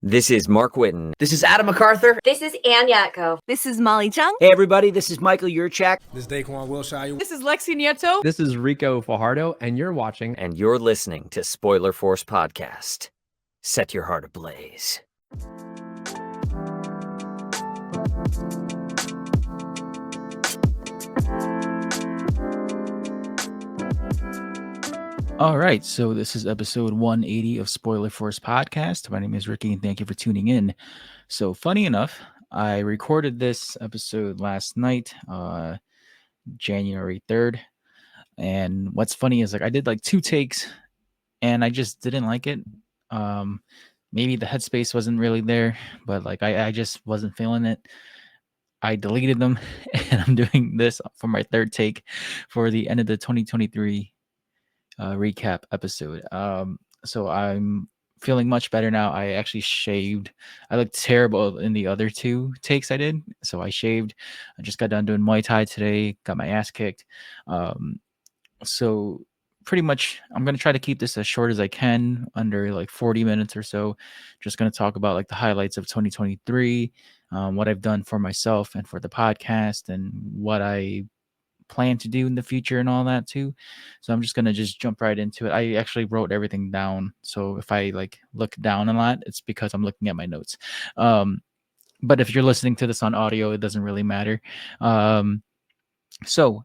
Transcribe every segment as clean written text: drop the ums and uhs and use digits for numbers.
This is Mark Whitten. This is Adam MacArthur. This is Ann Yatko. This is Molly Chung. Hey everybody, this is Michael Yurchak. This is Daquan Wilshire. This is Lexi Nieto. This is Rico Fajardo, and you're watching. And you're listening to Spoiler Force Podcast. Set your heart ablaze. All right, so this is episode 180 of Spoiler Force Podcast. My name is Ricky, and thank you for tuning in. So, funny enough, I recorded this episode last night, January 3rd. And what's funny is, I did 2 takes, and I just didn't like it. Maybe the headspace wasn't really there, but I just wasn't feeling it. I deleted them, and I'm doing this for my 3rd take for the end of the 2023 recap episode. So I'm feeling much better now. I actually shaved. I looked terrible in the other 2 takes I did, so I shaved. I just got done doing Muay Thai today, got my ass kicked. So pretty much I'm going to try to keep this as short as I can, under 40 minutes or so. Just going to talk about the highlights of 2023, what I've done for myself and for the podcast, and what I plan to do in the future and all that too. So I'm just gonna jump right into it. I actually wrote everything down, so if I look down a lot, it's because I'm looking at my notes. But if you're listening to this on audio, it doesn't really matter. So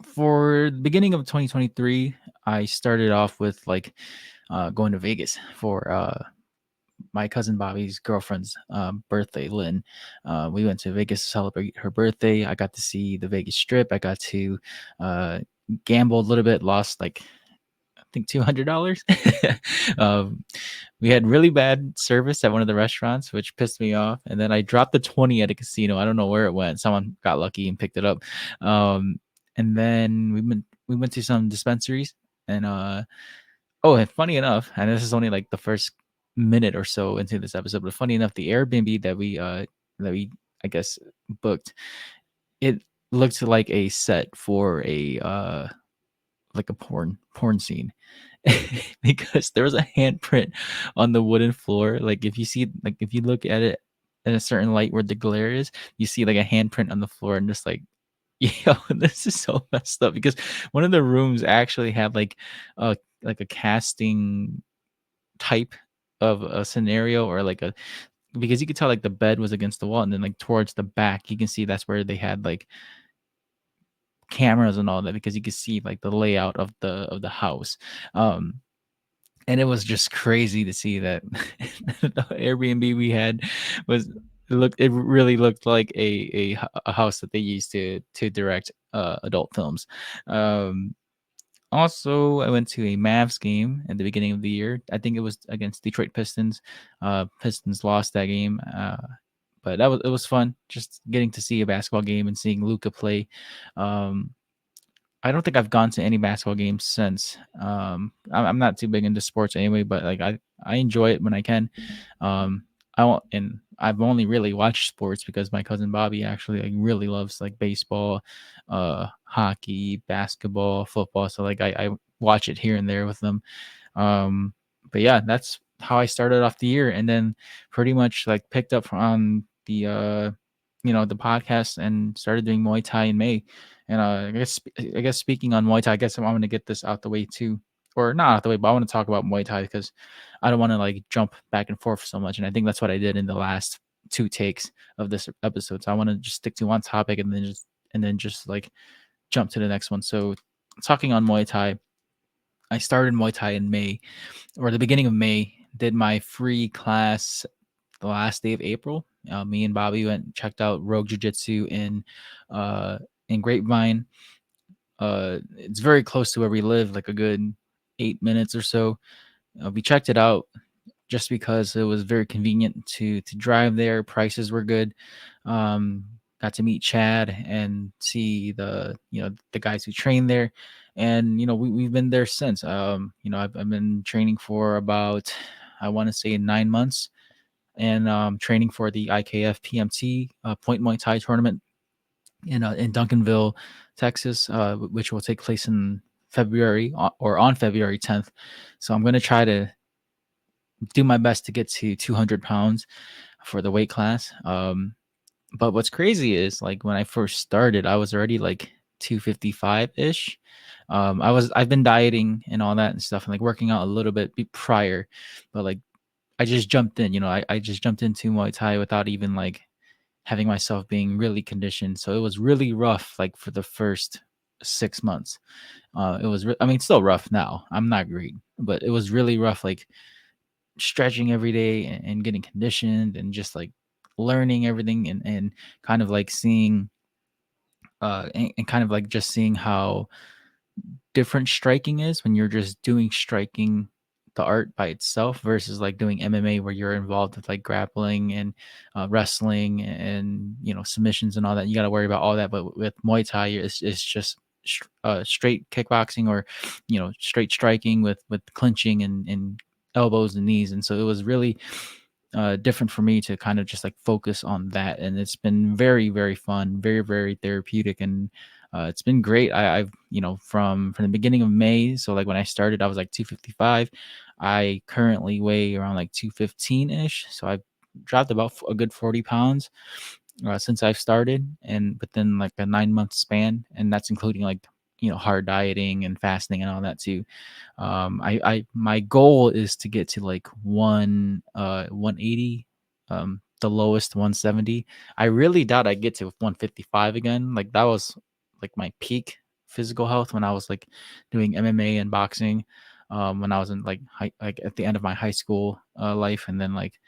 for the beginning of 2023, I started off with going to Vegas for my cousin Bobby's girlfriend's birthday, Lynn. We went to Vegas to celebrate her birthday. I got to see the Vegas Strip. I got to gamble a little bit, lost I think $200. We had really bad service at one of the restaurants, which pissed me off. And then I dropped the 20 at a casino. I don't know where it went. Someone got lucky and picked it up. And then we went to some dispensaries. And and funny enough, and this is only the first minute or so into this episode, but funny enough, the Airbnb that we I guess booked, it looked like a set for a porn scene. Because there was a handprint on the wooden floor. If you see, if you look at it in a certain light where the glare is, you see a handprint on the floor, and just yo, this is so messed up. Because one of the rooms actually had a casting type of a scenario, or because you could tell the bed was against the wall, and then towards the back you can see that's where they had cameras and all that, because you could see the layout of the house. And it was just crazy to see that the Airbnb we had it really looked like a house that they used to direct adult films. Also, I went to a Mavs game at the beginning of the year. I think it was against Detroit Pistons. Pistons lost that game, but it was fun just getting to see a basketball game and seeing Luka play. I don't think I've gone to any basketball games since. I'm not too big into sports anyway, but I enjoy it when I can. I've only really watched sports because my cousin Bobby actually really loves baseball, hockey, basketball, football. So I watch it here and there with them. But yeah, that's how I started off the year, and then pretty much picked up on the the podcast and started doing Muay Thai in May. And I guess speaking on Muay Thai, I guess I'm going to get this out the way too. Or not out the way, but I want to talk about Muay Thai because I don't want to jump back and forth so much. And I think that's what I did in the last 2 takes of this episode. So I want to just stick to one topic and then just jump to the next one. So talking on Muay Thai, I started Muay Thai in May, or the beginning of May, did my free class the last day of April. Me and Bobby went and checked out Rogue Jiu-Jitsu in Grapevine. It's very close to where we live, a good 8 minutes or so. We checked it out just because it was very convenient to drive there. Prices were good. Got to meet Chad and see the guys who train there, and we've been there since. I've been training for about, I want to say, 9 months, and training for the IKF PMT Point Muay Thai tournament in Duncanville, Texas, which will take place in February or on February 10th. So I'm going to try to do my best to get to 200 pounds for the weight class. But what's crazy is like when I first started, I was already like 255 ish. I've been dieting and all that and stuff, and like working out a little bit prior, but like I just jumped in. I just jumped into Muay Thai without even like having myself being really conditioned. So it was really rough, like for the first 6 months. It was, I mean, it's still rough now. I'm not great, but it was really rough, like stretching every day and getting conditioned and just like learning everything and kind of like seeing, and kind of like just seeing how different striking is when you're just doing striking the art by itself versus like doing MMA where you're involved with like grappling and wrestling and submissions and all that. You got to worry about all that, but with Muay Thai, it's just straight kickboxing or straight striking with clinching and elbows and knees, and so it was really different for me to kind of just like focus on that, and it's been very very fun, very very therapeutic, and it's been great. I've from the beginning of May, so like when I started I was like 255. I currently weigh around like 215 ish, so I've dropped about a good 40 pounds since I've started, and within like a 9 month span, and that's including like hard dieting and fasting and all that too. I my goal is to get to like 180, the lowest 170. I really doubt I get to 155 again. Like that was like my peak physical health when I was like doing MMA and boxing. When I was in like like at the end of my high school life, and then like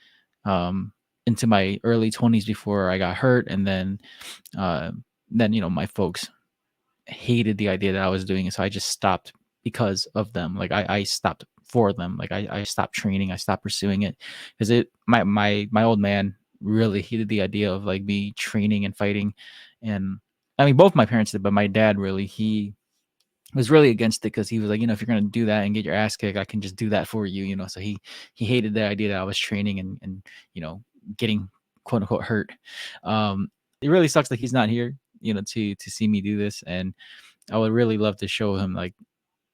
um into my early 20s before I got hurt, and uh then my folks hated the idea that I was doing it. So I just stopped because of them. Like I stopped for them. Like I stopped training. I stopped pursuing it because my old man really hated the idea of like me training and fighting. And I mean, both my parents did, but my dad really, he was really against it because he was like, if you're gonna do that and get your ass kicked, I can just do that for you. So he hated the idea that I was training and getting quote unquote hurt. It really sucks that he's not here, to see me do this, and I would really love to show him like,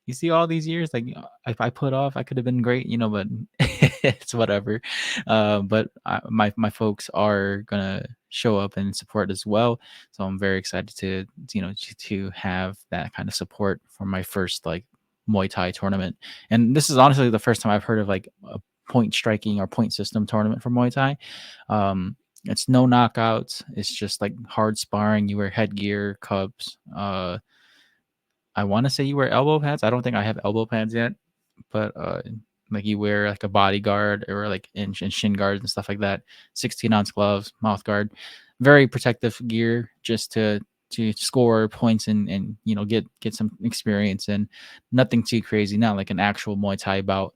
you see all these years, like if I put off, I could have been great, but it's whatever. But my folks are gonna show up and support as well, so I'm very excited to to have that kind of support for my first like Muay Thai tournament. And this is honestly the first time I've heard of like a point striking or point system tournament for Muay Thai. It's no knockouts. It's just like hard sparring. You wear headgear, cups. I want to say you wear elbow pads. I don't think I have elbow pads yet, but like you wear like a bodyguard or like and shin guards and stuff like that. 16-ounce gloves, mouth guard, very protective gear just to score points and get some experience, and nothing too crazy. Not like an actual Muay Thai bout,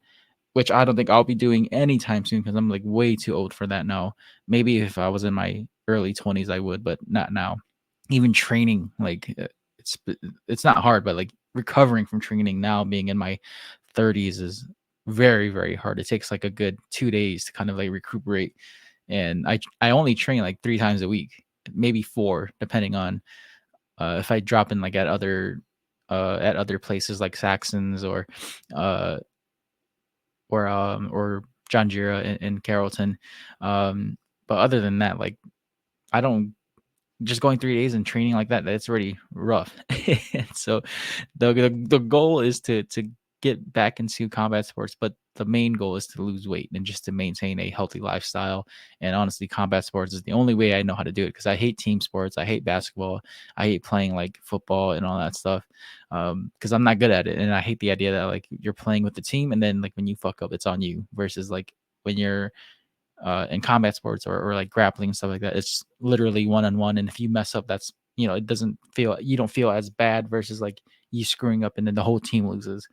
which I don't think I'll be doing anytime soon because I'm like way too old for that now. Maybe if I was in my early 20s, I would, but not now. Even training, like it's it's not hard, but like recovering from training now, being in my 30s, is very very hard. It takes like a good 2 days to kind of like recuperate, and I only train like 3 times a week, maybe four, depending on if I drop in like at other places like Saxons uh or John Jira in Carrollton. Um, but other than that, like I don't, just going 3 days and training like that, that's already rough. And so the goal is to get back into combat sports, but the main goal is to lose weight and just to maintain a healthy lifestyle. And honestly, combat sports is the only way I know how to do it because I hate team sports. I hate basketball. I hate playing like football and all that stuff because I'm not good at it. And I hate the idea that like you're playing with the team and then like when you fuck up, it's on you versus like when you're in combat sports or like grappling and stuff like that, it's literally one on one. And if you mess up, that's it doesn't feel, you don't feel as bad versus like you screwing up and then the whole team loses.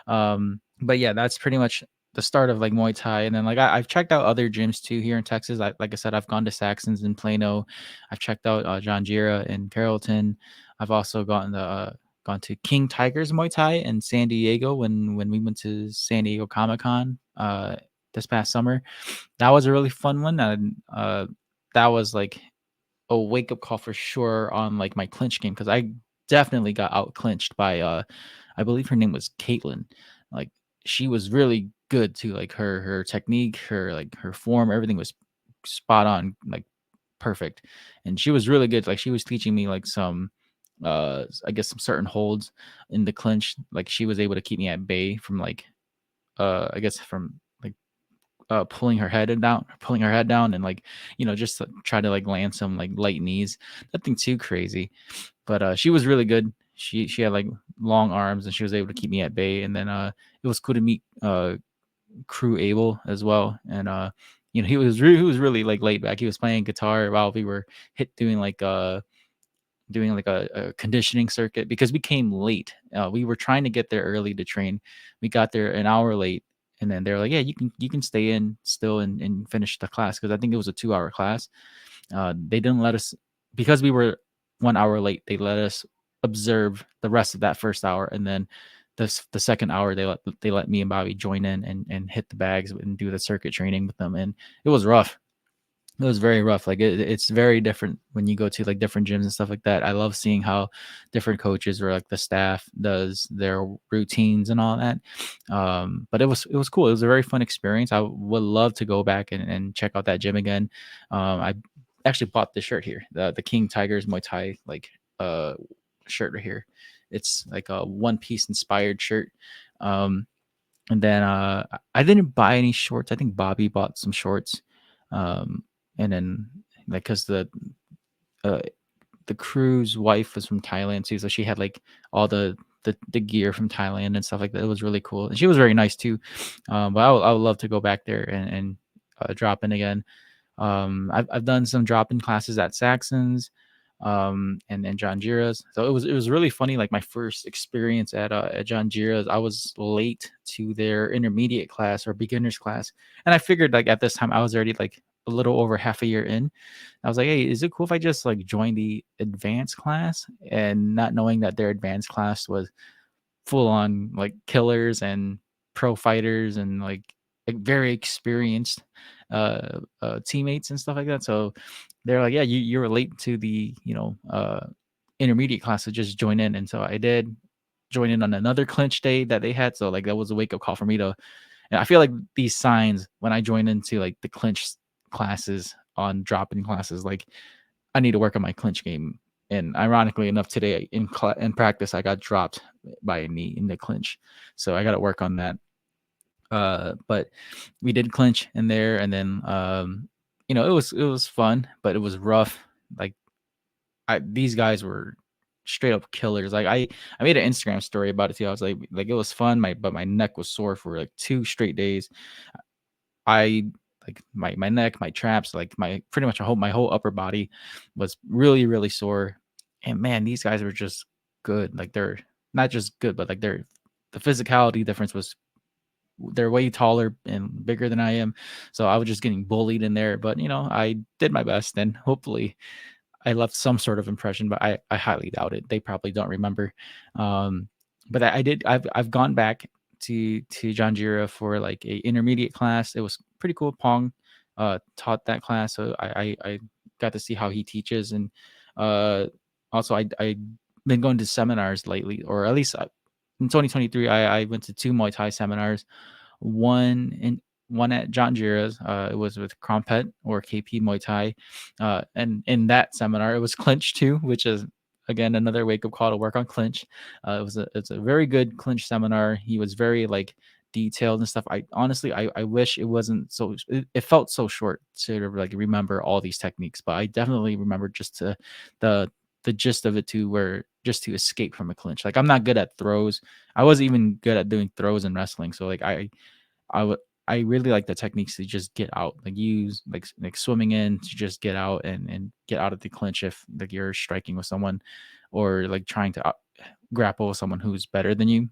But yeah, that's pretty much the start of like Muay Thai. And then like I've checked out other gyms too here in Texas. Like I said, I've gone to Saxons in Plano. I've checked out John Jira in Carrollton. I've also gone to King Tigers Muay Thai in San Diego when we went to San Diego Comic Con this past summer. That was a really fun one. And that was like a wake up call for sure on like my clinch game because I definitely got out clinched by I believe her name was Caitlin. Like she was really good too. Like her technique, her form, everything was spot on, like perfect. And she was really good. Like she was teaching me like some I guess some certain holds in the clinch. Like she was able to keep me at bay from like I guess from like pulling her head down and like, just try to like land some like light knees. Nothing too crazy. But she was really good. She had like long arms and she was able to keep me at bay. And then it was cool to meet Crew Abel as well. And he was really like laid back. He was playing guitar while we were doing like a conditioning circuit because we came late. We were trying to get there early to train. We got there an hour late, and then they're like, "Yeah, you can stay in still and finish the class," because I think it was a 2 hour class. They didn't let us because we were 1 hour late. They let us observe the rest of that first hour, and then the second hour they let me and Bobby join in and hit the bags and do the circuit training with them. And it was rough. It was very rough. Like it's very different when you go to like different gyms and stuff like that. I love seeing how different coaches or like the staff does their routines and all that. But it was cool. It was a very fun experience. I would love to go back and check out that gym again. I actually bought this shirt here, the King Tigers Muay Thai like shirt right here. It's like a One Piece inspired shirt. And then I didn't buy any shorts. I think Bobby bought some shorts. Um, and then like because uh, the crew's wife was from Thailand too, so she had like all the gear from Thailand and stuff like that. It was really cool, and she was very nice too. But I would love to go back there and drop in again. I've done some drop-in classes at Saxon's, and John Gira's. So it was really funny. Like my first experience at John Gira's, I was late to their intermediate class or beginners class, and I figured like at this time I was already like a little over half a year in. I was like, hey, is it cool if I just like join the advanced class? And not knowing that their advanced class was full on like killers and pro fighters and like very experienced teammates and stuff like that. So they're like, yeah, you relate to the intermediate class to just join in. And so I did join in on another clinch day that they had. So like that was a wake up call for me to. And I feel like these signs when I join into like the clinch classes on drop in classes, like I need to work on my clinch game. And ironically enough, today in practice, I got dropped by a knee in the clinch, so I got to work on that. But we did clinch in there, and then it was fun, but it was rough. Like these guys were straight up killers. Like I made an Instagram story about it too. I was like it was fun. But my neck was sore for like 2 straight days. I like my neck, my traps, like my pretty much my whole upper body was really, really sore. And man, these guys were just good. Like they're not just good, but like the physicality difference was they're way taller and bigger than I am. So I was just getting bullied in there. But I did my best and hopefully I left some sort of impression, but I highly doubt it. They probably don't remember. But I did. I've gone back to John Jira for like a intermediate class. It was pretty cool. Pong taught that class, so I got to see how he teaches, and uh, also I been going to seminars lately, or at least in 2023, I went to two Muay Thai seminars. One at John Jira's. It was with Crompet or KP Muay Thai. And in that seminar, it was clinch too, which is again another wake up call to work on clinch. It's a very good clinch seminar. He was very like detailed and stuff. I honestly I wish it wasn't so. It felt so short to like remember all these techniques, but I definitely remember just to the the gist of it too, where just to escape from a clinch. Like I'm not good at throws. I wasn't even good at doing throws in wrestling. So like I would I really like the techniques to just get out, like use like swimming in to just get out and get out of the clinch if like you're striking with someone or like trying to grapple with someone who's better than you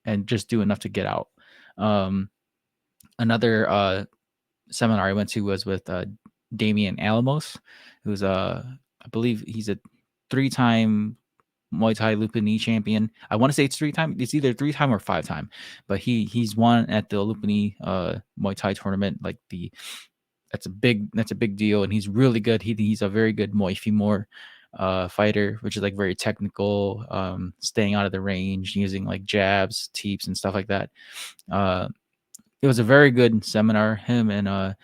and just do enough to get out. Um, Another seminar I went to was with Damian Alamos, who's I believe he's a 3-time Muay Thai Lupini champion. I want to say it's 3 time. It's either 3 time or 5 time, but he's won at the Lupini Muay Thai tournament. Like that's a big deal, and he's really good. He's a very good Muay Femur fighter, which is like very technical, staying out of the range, using like jabs, teeps, and stuff like that. Uh, it was a very good seminar. Him and uh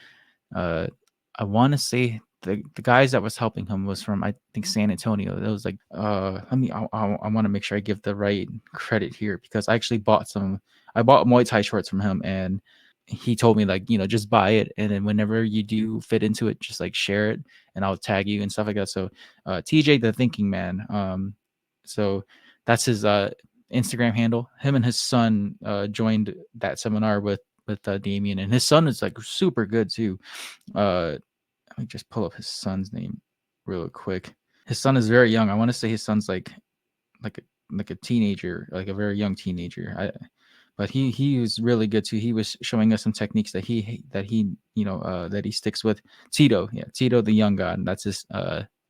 I want to say the guys that was helping him was from, I think, San Antonio. It was like let me I want to make sure I give the right credit here, because I actually I bought Muay Thai shorts from him, and he told me, like, just buy it, and then whenever you do fit into it, just like share it, and I'll tag you and stuff like that. So TJ the Thinking Man, so that's his Instagram handle. Him and his son joined that seminar with Damien, and his son is like super good too. Let me just pull up his son's name real quick. His son is very young. I want to say his son's like a like a teenager, like a very young teenager. But he was really good too. He was showing us some techniques that he sticks with. Tito, yeah, Tito the young god. That's his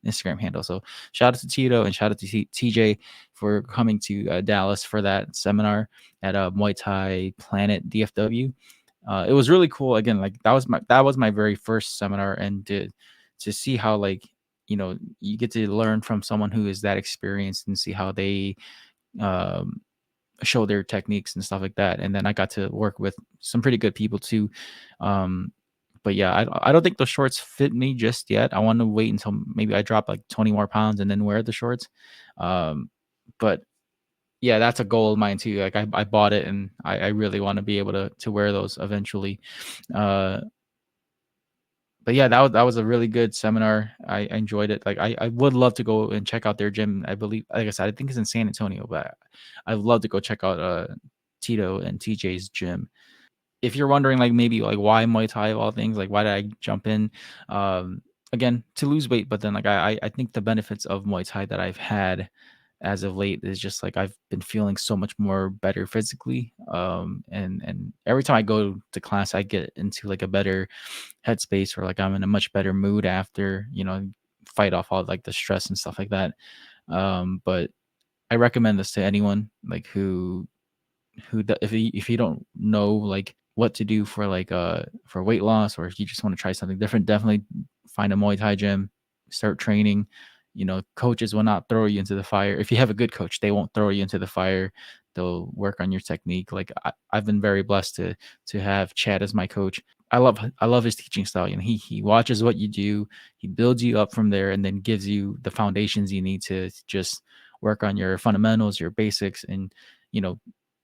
Instagram handle. So shout out to Tito, and shout out to TJ for coming to Dallas for that seminar at Muay Thai Planet DFW. It was really cool. Again, like that was my very first seminar, and to see how, like, you get to learn from someone who is that experienced and see how they um, show their techniques and stuff like that. And then I got to work with some pretty good people too. But yeah, I don't think the shorts fit me just yet. I want to wait until maybe I drop like 20 more pounds and then wear the shorts. But yeah, that's a goal of mine too. Like I bought it, and I really want to be able to wear those eventually. Uh, but yeah, that was a really good seminar. I enjoyed it. Like I would love to go and check out their gym. I believe, like I said, I think it's in San Antonio, but I'd love to go check out Tito and TJ's gym. If you're wondering, like, maybe like why Muay Thai of all things, like why did I jump in? Again, to lose weight, but then like I think the benefits of Muay Thai that I've had as of late is just like I've been feeling so much more better physically. And every time I go to class, I get into like a better headspace, or like I'm in a much better mood after, fight off all like the stress and stuff like that. But I recommend this to anyone like if you don't know like what to do for like for weight loss, or if you just want to try something different, definitely find a Muay Thai gym, start training. Coaches will not throw you into the fire. If you have a good coach, they won't throw you into the fire. They'll work on your technique. Like I've been very blessed to have Chad as my coach. I love his teaching style. He watches what you do, he builds you up from there, and then gives you the foundations you need to just work on your fundamentals, your basics, and you know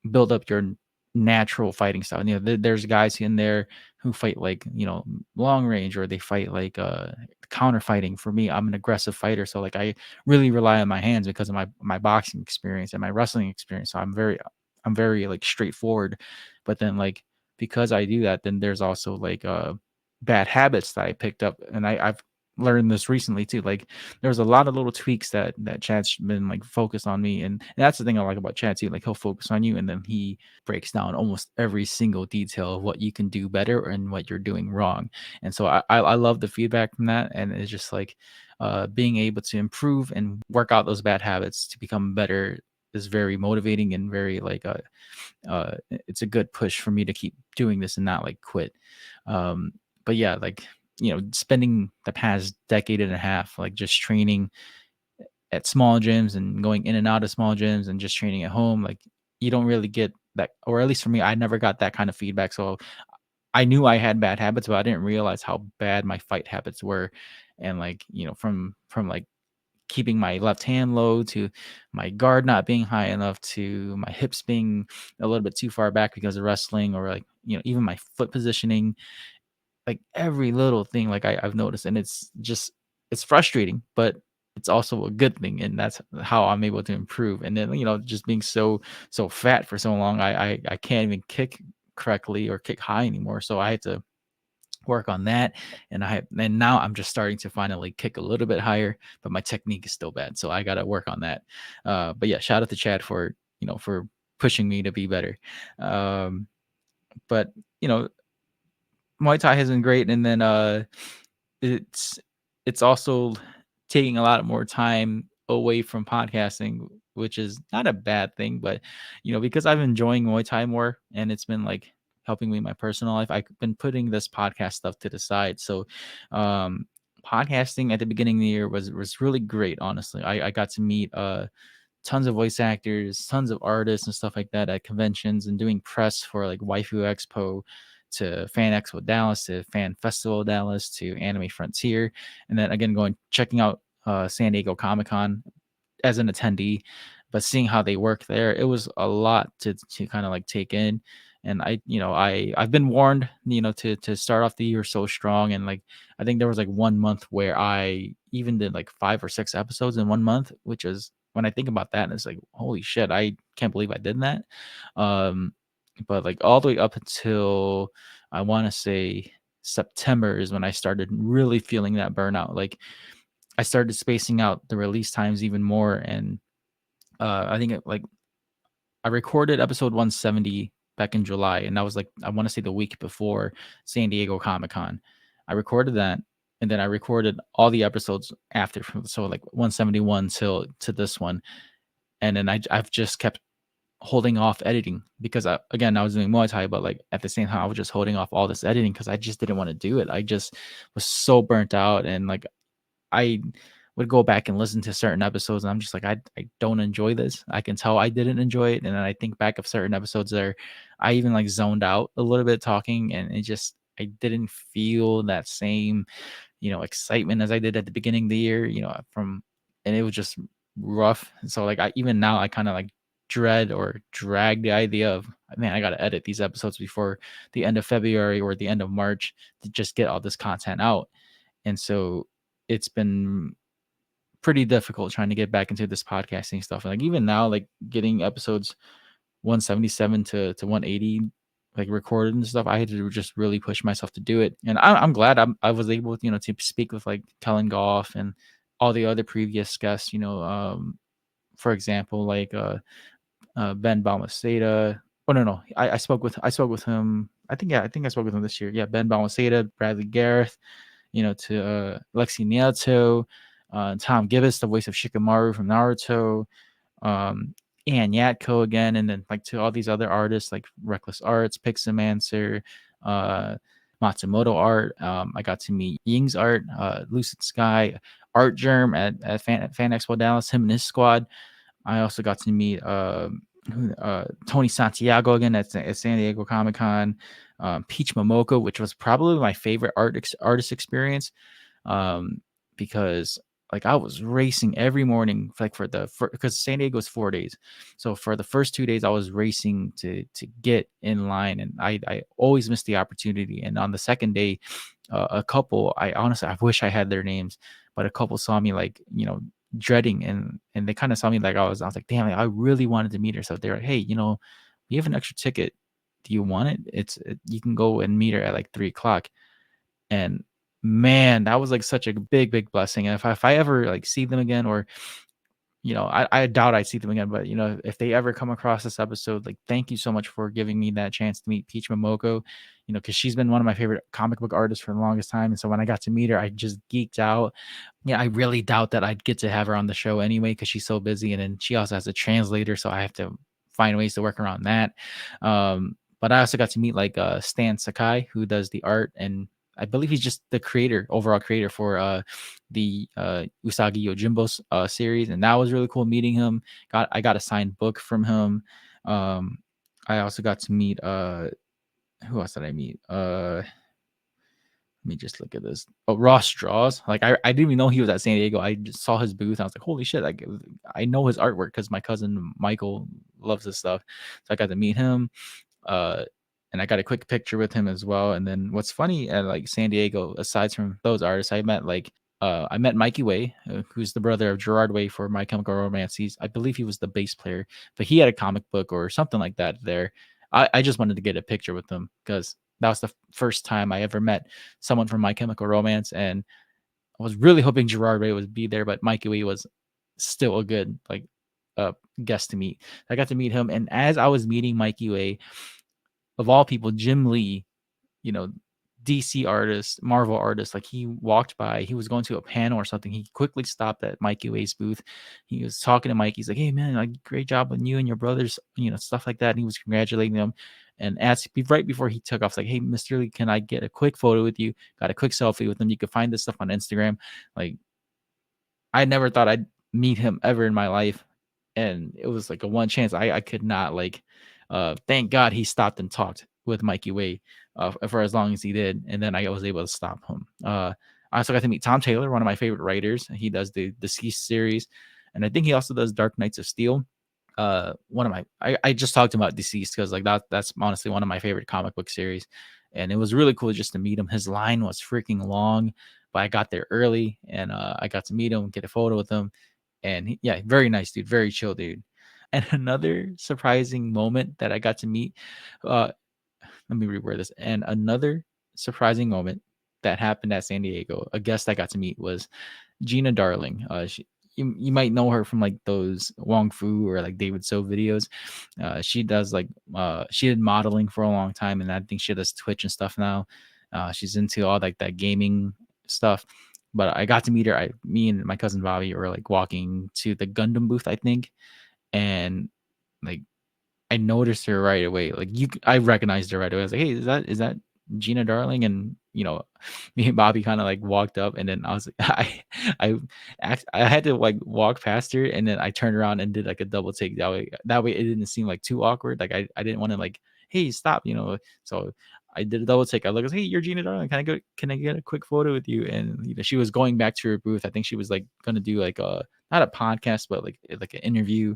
build up your natural fighting style. And, there's guys in there who fight like long range, or they fight like counter fighting. For me, I'm an aggressive fighter, so like I really rely on my hands because of my boxing experience and my wrestling experience. So I'm very like straightforward. But then, like, because I do that, then there's also like bad habits that I picked up, and I've learned this recently too. Like there's a lot of little tweaks that Chad's been like focused on me, and that's the thing I like about Chad too. Like he'll focus on you, and then he breaks down almost every single detail of what you can do better and what you're doing wrong. And so I love the feedback from that, and it's just like being able to improve and work out those bad habits to become better is very motivating, and very like it's a good push for me to keep doing this and not like quit. But yeah, like spending the past decade and a half like just training at small gyms and going in and out of small gyms and just training at home, like you don't really get that, or at least for me, I never got that kind of feedback. So I knew I had bad habits, but I didn't realize how bad my fight habits were. And like from like keeping my left hand low, to my guard not being high enough, to my hips being a little bit too far back because of wrestling, or like even my foot positioning, like every little thing, like I've noticed. And it's frustrating, but it's also a good thing, and that's how I'm able to improve. And then just being so fat for so long, I can't even kick correctly or kick high anymore, so I had to work on that. And now I'm just starting to finally kick a little bit higher, but my technique is still bad, so I got to work on that. But yeah, shout out to Chad for pushing me to be better. But you know Muay Thai has been great, and then it's it's also taking a lot more time away from podcasting, which is not a bad thing. But because I'm enjoying Muay Thai more, and it's been like helping me in my personal life, I've been putting this podcast stuff to the side. So um podcasting at the beginning of the year was really great. Honestly, I got to meet tons of voice actors, tons of artists and stuff like that at conventions, and doing press for like Waifu Expo. to Fan Expo Dallas, to Fan Festival Dallas, to Anime Frontier, and then again checking out San Diego Comic Con as an attendee, but seeing how they work there, it was a lot to kind of like take in. And I've been warned, to start off the year so strong. And like, I think there was like 1 month where I even did like 5 or 6 episodes in 1 month, which is, when I think about that, it's like, holy shit, I can't believe I did that. Um, but like all the way up until, I want to say, September is when I started really feeling that burnout. Like, I started spacing out the release times even more. And I think I recorded episode 170 back in July, and that was like, I want to say, the week before San Diego Comic Con. I recorded that, and then I recorded all the episodes after, so like 171 to this one. And then I've just kept holding off editing because again, I was doing Muay Thai, but like at the same time I was just holding off all this editing because I just didn't want to do it. I just was so burnt out, and like, I would go back and listen to certain episodes, and I'm just like, I don't enjoy this. I can tell I didn't enjoy it. And then I think back of certain episodes there, I even like zoned out a little bit talking, and I didn't feel that same, excitement as I did at the beginning of the year, and it was just rough. And so like, even now I kind of like dread or drag the idea of, man, I got to edit these episodes before the end of February or the end of March to just get all this content out. And so it's been pretty difficult trying to get back into this podcasting stuff. And like, even now, like getting episodes 177 to 180 like recorded and stuff, I had to just really push myself to do it. And I'm glad I was able, to speak with like Kellen Goff and all the other previous guests, for example, like Ben Balmaceda. Oh no, I spoke with him. I think I spoke with him this year. Yeah, Ben Balmaceda, Bradley Gareth, to Lexi Nieto, Tom Gibbs, the voice of Shikamaru from Naruto, um, Ann Yatko again, and then like to all these other artists like Reckless Arts, Pixamancer, uh, Matsumoto Art. I got to meet Ying's Art, Lucid Sky, Art Germ at Fan Expo Dallas, him and his squad. I also got to meet Tony Santiago again at San Diego Comic Con. Peach Momoko, which was probably my favorite artist experience, because like I was racing every morning, like because San Diego is 4 days, so for the first 2 days I was racing to get in line, and I always missed the opportunity. And on the second day, a couple, I honestly, I wish I had their names, but a couple saw me like, dreading, and they kind of saw me like, I was like, damn, I really wanted to meet her. So they're like, hey, we have an extra ticket, do you want it? You can go and meet her at like 3 o'clock. And man, that was like such a big blessing. And if I ever like see them again, or I doubt I'd see them again, but if they ever come across this episode, like, thank you so much for giving me that chance to meet Peach Momoko, because she's been one of my favorite comic book artists for the longest time. And so when I got to meet her, I just geeked out. Yeah, I really doubt that I'd get to have her on the show anyway, because she's so busy. And then she also has a translator, so I have to find ways to work around that. But I also got to meet like Stan Sakai, who does the art, and I believe he's just the overall creator for the Usagi Yojimbo series, and that was really cool meeting him. I got a signed book from him. I also got to meet who else did I meet? Let me just look at this. Oh, Ross Draws. Like I didn't even know he was at San Diego. I just saw his booth. I was like, holy shit! Like I know his artwork because my cousin Michael loves this stuff. So I got to meet him. And I got a quick picture with him as well. And then what's funny at like San Diego, aside from those artists, I met Mikey Way, who's the brother of Gerard Way for My Chemical Romance. I believe he was the bass player, but he had a comic book or something like that there. I just wanted to get a picture with him because that was the first time I ever met someone from My Chemical Romance, and I was really hoping Gerard Way would be there, but Mikey Way was still a good like guest to meet. I got to meet him, and as I was meeting Mikey Way, of all people, Jim Lee, you know, DC artist, Marvel artist, like he walked by, he was going to a panel or something. He quickly stopped at Mikey Way's booth. He was talking to Mike. He's like, hey man, like great job on you and your brothers, stuff like that. And he was congratulating them. And right before he took off, like, hey, Mr. Lee, can I get a quick photo with you? Got a quick selfie with him. You can find this stuff on Instagram. Like, I never thought I'd meet him ever in my life. And it was like a one chance I could not like thank God he stopped and talked with Mikey Way. for as long as he did, and then I was able to stop him. I also got to meet Tom Taylor, one of my favorite writers. He does the Deceased series, and I think he also does Dark Knights of Steel. One of my I just talked about Deceased because like that's honestly one of my favorite comic book series, and it was really cool just to meet him. His line was freaking long, but I got there early, and I got to meet him, get a photo with him, and yeah, very nice dude, very chill dude. And another surprising moment that I got to meet, let me reword this. And another surprising moment that happened at San Diego, a guest I got to meet was Gina Darling. You might know her from like those Wong Fu or like David So videos. She does like she did modeling for a long time, and I think she does Twitch and stuff now. She's into all like that gaming stuff. But I got to meet her. Me and my cousin Bobby were like walking to the Gundam booth, I think, and like I noticed her right away. Like I recognized her right away. I was like, "Hey, is that Gina Darling?" And me and Bobby kind of like walked up, and then I was like, I, I had to like walk past her, and then I turned around and did like a double take. That way it didn't seem like too awkward. Like I didn't want to like, "Hey, stop." So I did a double take. I look, "Hey, you're Gina Darling. Can I get a quick photo with you?" And she was going back to her booth. I think she was like gonna do like a not a podcast, but like an interview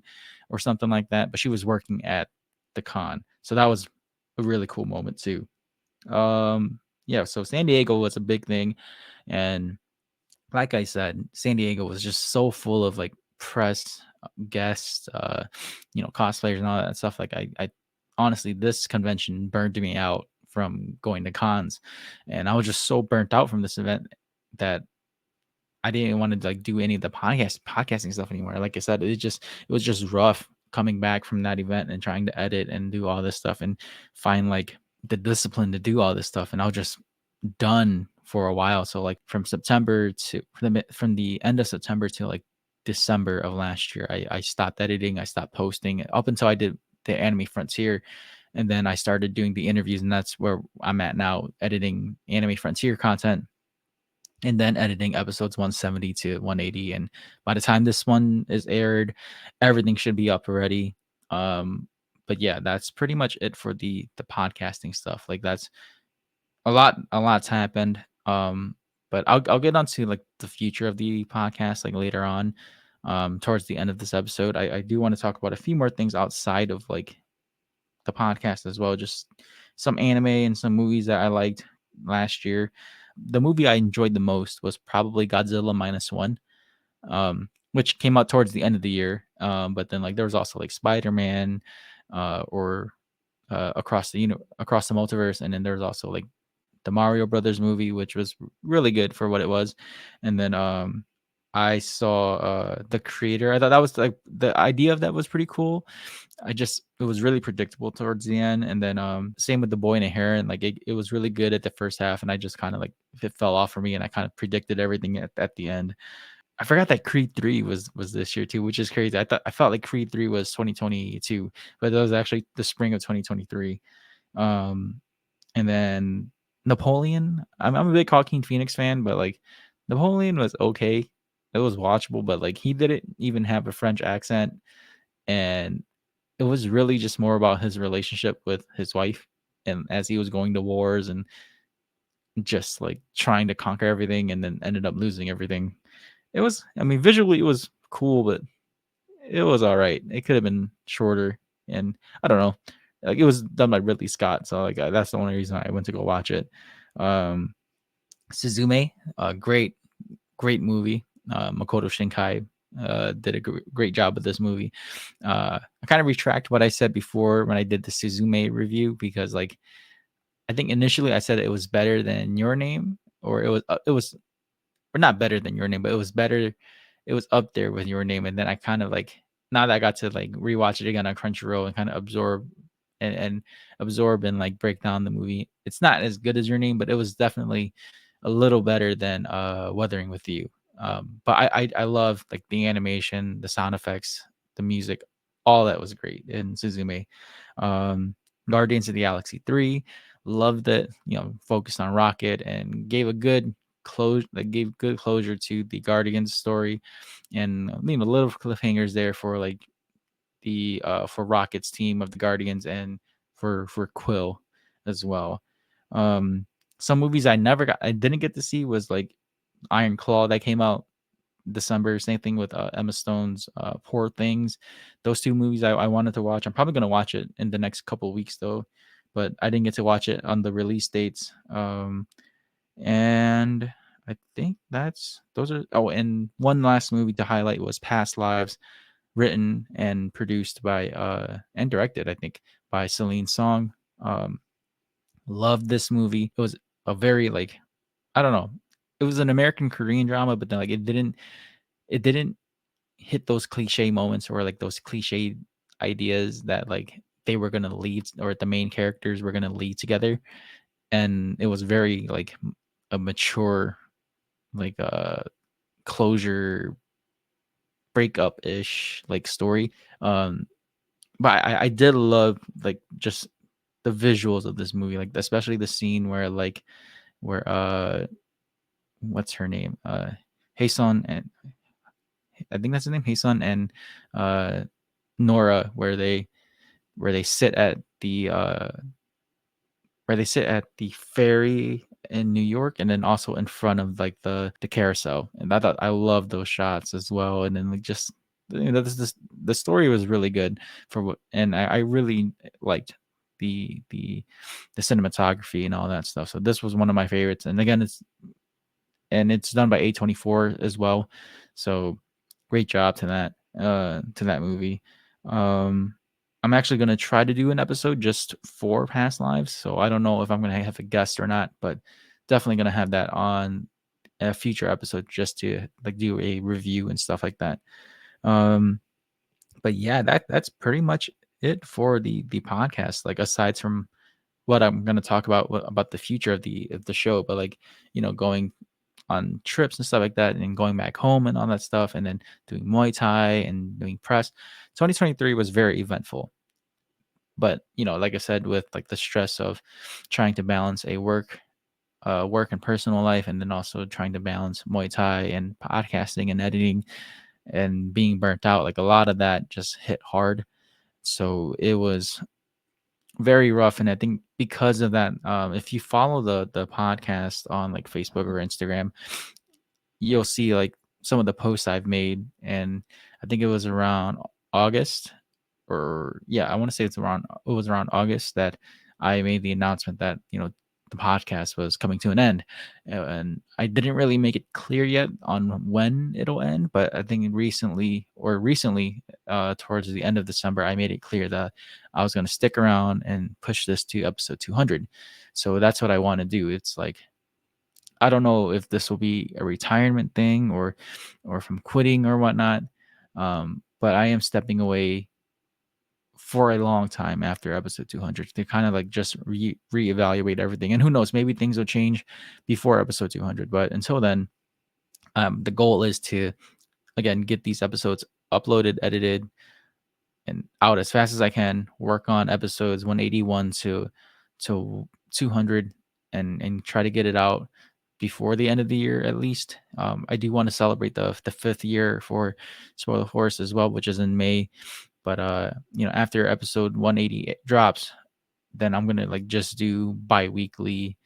or something like that. But she was working at the con, so that was a really cool moment too. Yeah, so San Diego was a big thing, and like I said, San Diego was just so full of like press, guests, cosplayers and all that stuff. Like I honestly, this convention burned me out from going to cons, and I was just so burnt out from this event that I didn't want to like do any of the podcasting stuff anymore. Like I said, it was just rough coming back from that event and trying to edit and do all this stuff and find like the discipline to do all this stuff. And I was just done for a while. So like from the end of September to like December of last year, I stopped editing. I stopped posting up until I did the Anime Frontier. And then I started doing the interviews, and that's where I'm at now, editing Anime Frontier content and then editing episodes 170 to 180. And by the time this one is aired, everything should be up already. But yeah, that's pretty much it for the podcasting stuff. Like that's a lot's happened. But I'll get onto like the future of the podcast like later on. Towards the end of this episode, I do want to talk about a few more things outside of like the podcast as well. Just some anime and some movies that I liked last year. The movie I enjoyed the most was probably Godzilla minus one, which came out towards the end of the year. But then like there was also like Spider Man, or across the multiverse, and then there was also like the Mario Brothers movie, which was really good for what it was. And then I saw the creator. I thought that was like the idea of that was pretty cool. It was really predictable towards the end. And then same with the boy and a heron. Like it was really good at the first half, and I just kind of like it fell off for me, and I kind of predicted everything at the end. I forgot that Creed 3 was this year too, which is crazy. I felt like Creed 3 was 2022, but that was actually the spring of 2023. Um and then Napoleon. I'm a big Joaquin Phoenix fan, but like Napoleon was okay. It was watchable, but like he didn't even have a French accent, and it was really just more about his relationship with his wife, and as he was going to wars and just like trying to conquer everything, and then ended up losing everything. I mean, visually it was cool, but it was all right. It could have been shorter, and I don't know. Like it was done by Ridley Scott, so like that's the only reason I went to go watch it. Um, Suzume, great movie. Makoto Shinkai did a great job with this movie. I kind of retract what I said before when I did the Suzume review, because like I think initially I said it was better than Your Name, or it was or not better than Your Name, but it was better. It was up there with Your Name, and then I kind of like now that I got to like rewatch it again on Crunchyroll and kind of and absorb and like break down the movie. It's not as good as Your Name, but it was definitely a little better than Wuthering with You. But I love like the animation, the sound effects, the music, all that was great in Suzume. Um, Guardians of the Galaxy 3, loved it. Focused on Rocket and gave good closure to the Guardians story, and little cliffhangers there for like the for Rocket's team of the Guardians, and for Quill as well. Some movies I didn't get to see was like Iron Claw that came out December. Same thing with Emma Stone's Poor Things. Those two movies I wanted to watch. I'm probably gonna watch it in the next couple of weeks though, but I didn't get to watch it on the release dates. And I think that's those are. Oh, and one last movie to highlight was Past Lives, written and produced by and directed I think by Celine Song. Loved this movie. It was a very like I don't know. It was an American Korean drama, but then like it didn't hit those cliche moments or like those cliche ideas that like they were gonna lead or the main characters were gonna lead together. And it was very like a mature like closure breakup ish like story. But I did love like just the visuals of this movie, like especially the scene where what's her name? Haesun and I think that's the name, Haesun and uh Nora, where they sit at the ferry in New York, and then also in front of like the carousel. And I thought I love those shots as well. And then like just the story was really good for what, and I really liked the cinematography and all that stuff. So this was one of my favorites. And again, it's done by A24 as well. So great job to that movie. Um I'm actually going to try to do an episode just for Past Lives. So I don't know if I'm going to have a guest or not, but definitely going to have that on a future episode just to like do a review and stuff like that. Um but yeah, that's pretty much it for the podcast. Like aside from what I'm going to talk about about the future of the show, but like, going on trips and stuff like that and going back home and all that stuff and then doing Muay Thai and doing press. 2023 was very eventful. But, like I said, with like the stress of trying to balance a work and personal life, and then also trying to balance Muay Thai and podcasting and editing and being burnt out, like a lot of that just hit hard. So it was very rough. And I think because of that, if you follow the podcast on like Facebook or Instagram, you'll see like some of the posts I've made. And I think it was around August, or yeah, I want to say it was around August that I made the announcement that, the podcast was coming to an end. And I didn't really make it clear yet on when it'll end, but I think recently, towards the end of December, I made it clear that I was going to stick around and push this to episode 200. So that's what I want to do. It's like I don't know if this will be a retirement thing or from quitting or whatnot. But I am stepping away for a long time after episode 200 to kind of like just reevaluate everything. And who knows, maybe things will change before episode 200. But until then, the goal is to again get these episodes uploaded, edited, and out as fast as I can. Work on episodes 181 to 200, and try to get it out before the end of the year at least. I do want to celebrate the 5th year for Spoiler Force as well, which is in May. But after episode 180 drops, then I'm gonna like just do bi-weekly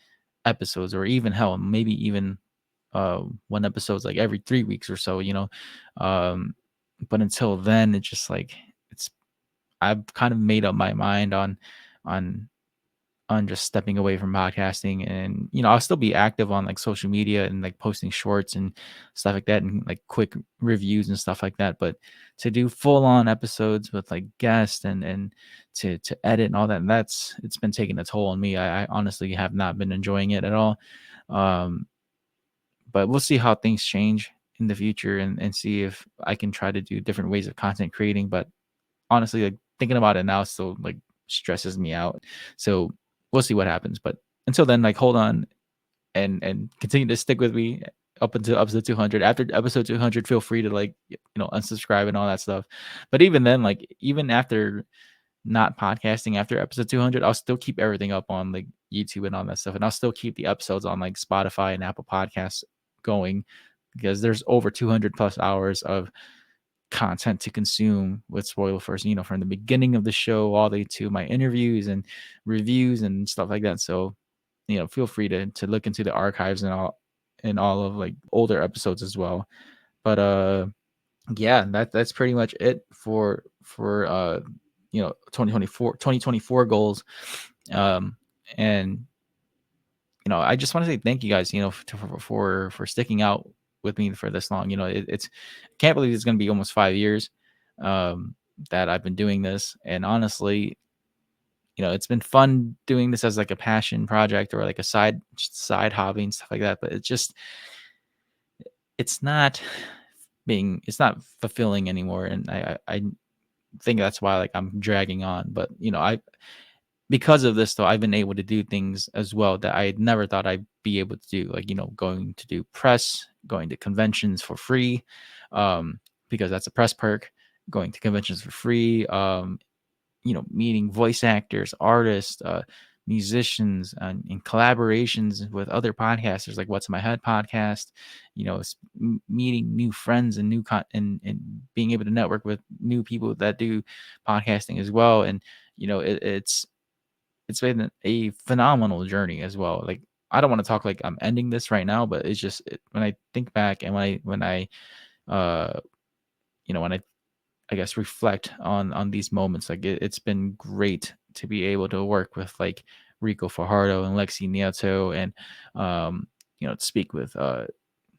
episodes, or even hell, maybe even one episode's like every 3 weeks or so. But until then, it's just like it's I've kind of made up my mind on just stepping away from podcasting. And I'll still be active on like social media and like posting shorts and stuff like that, and like quick reviews and stuff like that. But to do full on episodes with like guests and to edit and all that, it's been taking a toll on me. I honestly have not been enjoying it at all. um but we'll see how things change in the future, and see if I can try to do different ways of content creating. But honestly, like thinking about it now still like stresses me out. So we'll see what happens. But until then, like hold on and continue to stick with me up until episode 200. After episode 200, feel free to like unsubscribe and all that stuff. But even then, like even after not podcasting after episode 200, I'll still keep everything up on like YouTube and all that stuff, and I'll still keep the episodes on like Spotify and Apple Podcasts going, because there's over 200 plus hours of content to consume with Spoiler First, from the beginning of the show all the way to my interviews and reviews and stuff like that. So feel free to look into the archives and all of like older episodes as well. But yeah, that's pretty much it for 2024 goals. And I just want to say thank you guys, for sticking out with me for this long. It's I can't believe it's going to be almost 5 years that I've been doing this, and honestly, it's been fun doing this as like a passion project or like a side hobby and stuff like that. But it's not it's not fulfilling anymore, and I think that's why like I'm dragging on. But I because of this though, I've been able to do things as well that I never thought I'd be able to do, like going to do press, going to conventions for free, because that's a press perk, going to conventions for free, meeting voice actors, artists, musicians, and collaborations with other podcasters, like What's in My Head podcast. Meeting new friends and and being able to network with new people that do podcasting as well. And it's been a phenomenal journey as well. Like, I don't want to talk like I'm ending this right now, but it's just when I think back and when I uh when I guess reflect on these moments. Like, it's been great to be able to work with like Rico Fajardo and Lexi Nieto, and to speak with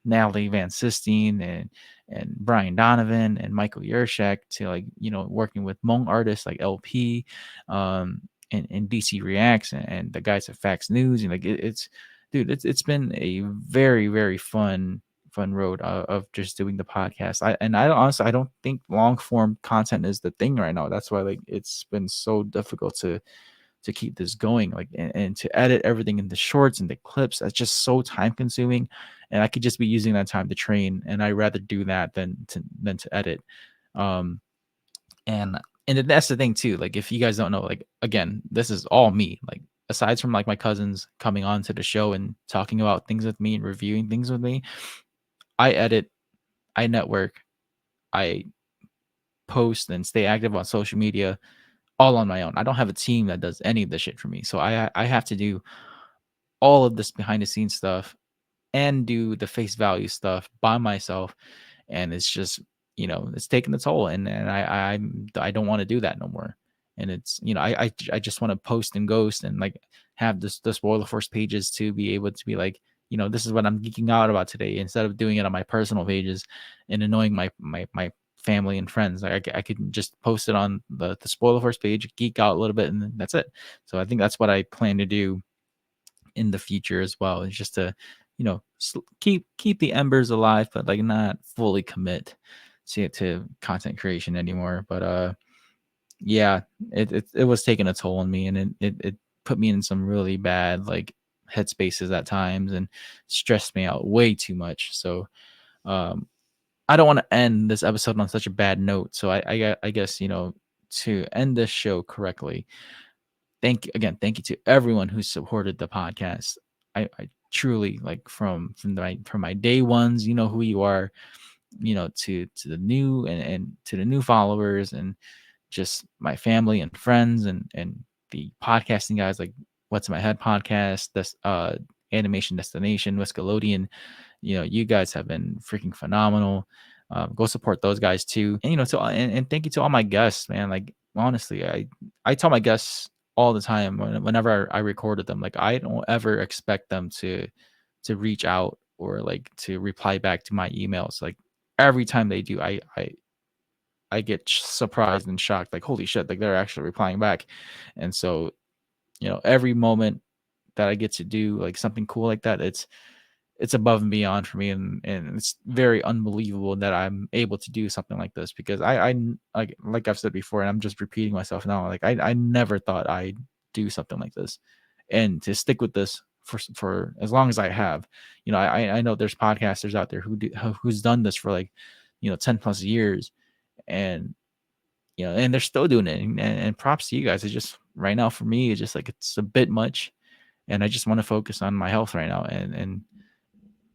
Natalie Van Sistine and Brian Donovan and Michael Yershak, to like working with Hmong artists like LP, and DC Reacts, and the guys at Fax News. And like it's dude, it's been a very, very fun road of just doing the podcast. I don't think long form content is the thing right now. That's why like it's been so difficult to keep this going, like, and to edit everything into shorts and the clips. That's just so time consuming, and I could just be using that time to train, and I'd rather do that than to edit. um and that's the thing too. Like, if you guys don't know, like, again, this is all me. Like, aside from like my cousins coming on to the show and talking about things with me and reviewing things with me, I edit, I network, I post and stay active on social media all on my own. I don't have a team that does any of this shit for me. So I have to do all of this behind the scenes stuff and do the face value stuff by myself. And it's just, it's taking a toll, and I don't want to do that no more. And it's, I just want to post and ghost, and like have the spoiler force pages to be able to be like, this is what I'm geeking out about today, instead of doing it on my personal pages and annoying my family and friends. Like, I could just post it on the spoiler force page, geek out a little bit, and then that's it. So I think that's what I plan to do in the future as well, is just to keep the embers alive, but like not fully commit to content creation anymore. But yeah, it was taking a toll on me, and it put me in some really bad like headspaces at times, and stressed me out way too much. So um I don't want to end this episode on such a bad note. So I guess, to end this show correctly, thank you to everyone who supported the podcast. I truly, like, from my day ones, you know who you are, to the new, and to the new followers, and just my family and friends, and the podcasting guys, like What's in My Head podcast, this Animation Destination, Wiscalodian. You guys have been freaking phenomenal. Go support those guys too. And and thank you to all my guests, man. Like, honestly, I tell my guests all the time, whenever I recorded them, like, I don't ever expect them to reach out or like to reply back to my emails. Like, every time they do, I get surprised and shocked, like, holy shit, like, they're actually replying back. And so, every moment that I get to do like something cool like that, it's above and beyond for me, and it's very unbelievable that I'm able to do something like this, because like I've said before, and I'm just repeating myself now, like, I never thought I'd do something like this, and to stick with this for as long as I have. I know there's podcasters out there who's done this for like 10 plus years, and and they're still doing it, and props to you guys. It's just right now for me, it's just like it's a bit much, and I just want to focus on my health right now,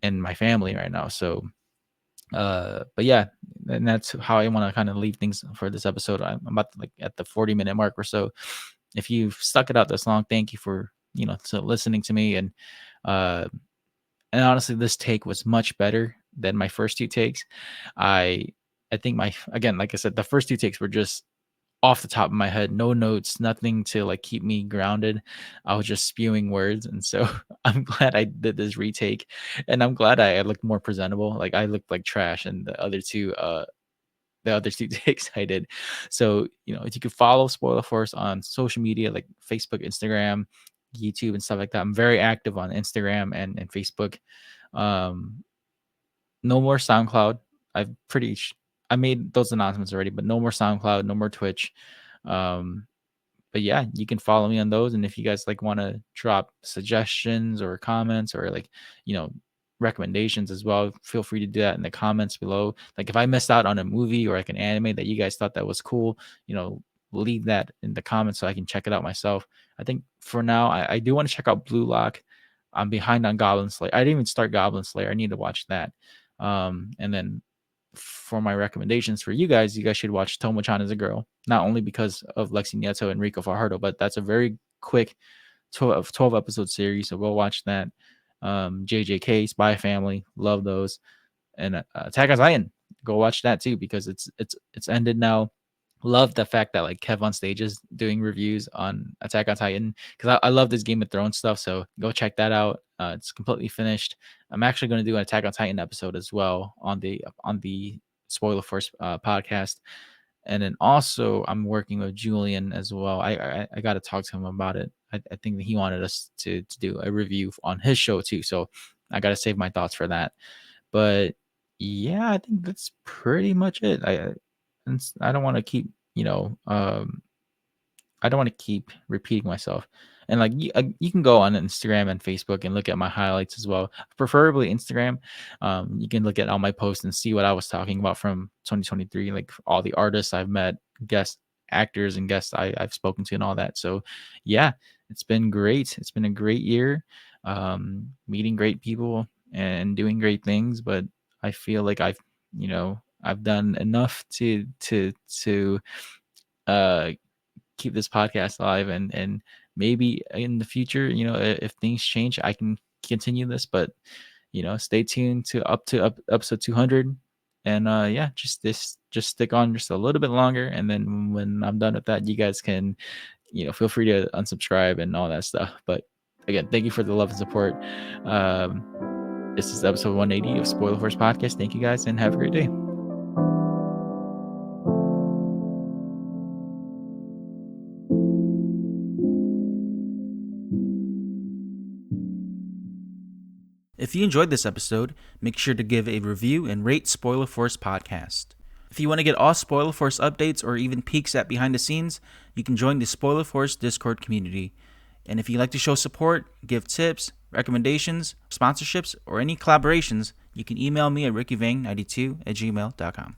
and my family right now. So but yeah, and that's how I want to kind of leave things for this episode. I'm about to, like, at the 40-minute mark or so. If you've stuck it out this long, thank you for to listening to me. And honestly, this take was much better than my first two takes. I think again, like I said, the first two takes were just off the top of my head, no notes, nothing to like keep me grounded. I was just spewing words. And so I'm glad I did this retake, and I'm glad I looked more presentable. Like I looked like trash, and the other two takes I did. So, if you could follow Spoiler Force on social media like Facebook, Instagram, YouTube, and stuff like that. I'm very active on Instagram and Facebook. Um, no more SoundCloud. I made those announcements already, but no more SoundCloud, no more Twitch. Um, but yeah, you can follow me on those. And if you guys like want to drop suggestions or comments or like, recommendations as well, feel free to do that in the comments below. Like if I missed out on a movie or like an anime that you guys thought that was cool, leave that in the comments so I can check it out myself. I think for now, I do want to check out Blue Lock. I'm behind on Goblin Slayer. I didn't even start Goblin Slayer. I need to watch that. And then for my recommendations for you guys should watch Tomo-chan is a Girl, not only because of Lexi Nieto and Rico Fajardo, but that's a very quick 12 episode series. So go watch that. JJK, Spy Family, love those. And Attack on Titan, go watch that too because it's ended now. Love the fact that like Kev on Stage is doing reviews on Attack on Titan because I love this Game of Thrones stuff. So go check that out. It's completely finished. I'm actually going to do an Attack on Titan episode as well on the Spoiler Force podcast. And then also I'm working with Julian as well. I got to talk to him about it. I think that he wanted us to do a review on his show too. So I got to save my thoughts for that. But yeah, I think that's pretty much it. I don't want to keep, I don't want to keep repeating myself. And like you can go on Instagram and Facebook and look at my highlights as well. Preferably Instagram. You can look at all my posts and see what I was talking about from 2023, like all the artists I've met, guest actors and guests I've spoken to and all that. So yeah, it's been great. It's been a great year, meeting great people and doing great things. But I feel like I've done enough to uh keep this podcast alive, and maybe in the future, if things change, I can continue this. But stay tuned to episode 200, and yeah, just stick on just a little bit longer, and then when I'm done with that, you guys can feel free to unsubscribe and all that stuff. But again, thank you for the love and support. This is episode 180 of Spoiler Force Podcast. Thank you guys, and have a great day. If you enjoyed this episode, make sure to give a review and rate Spoiler Force Podcast. If you want to get all Spoiler Force updates or even peeks at behind the scenes, you can join the Spoiler Force Discord community. And if you'd like to show support, give tips, recommendations, sponsorships, or any collaborations, you can email me at rickyvang92@gmail.com.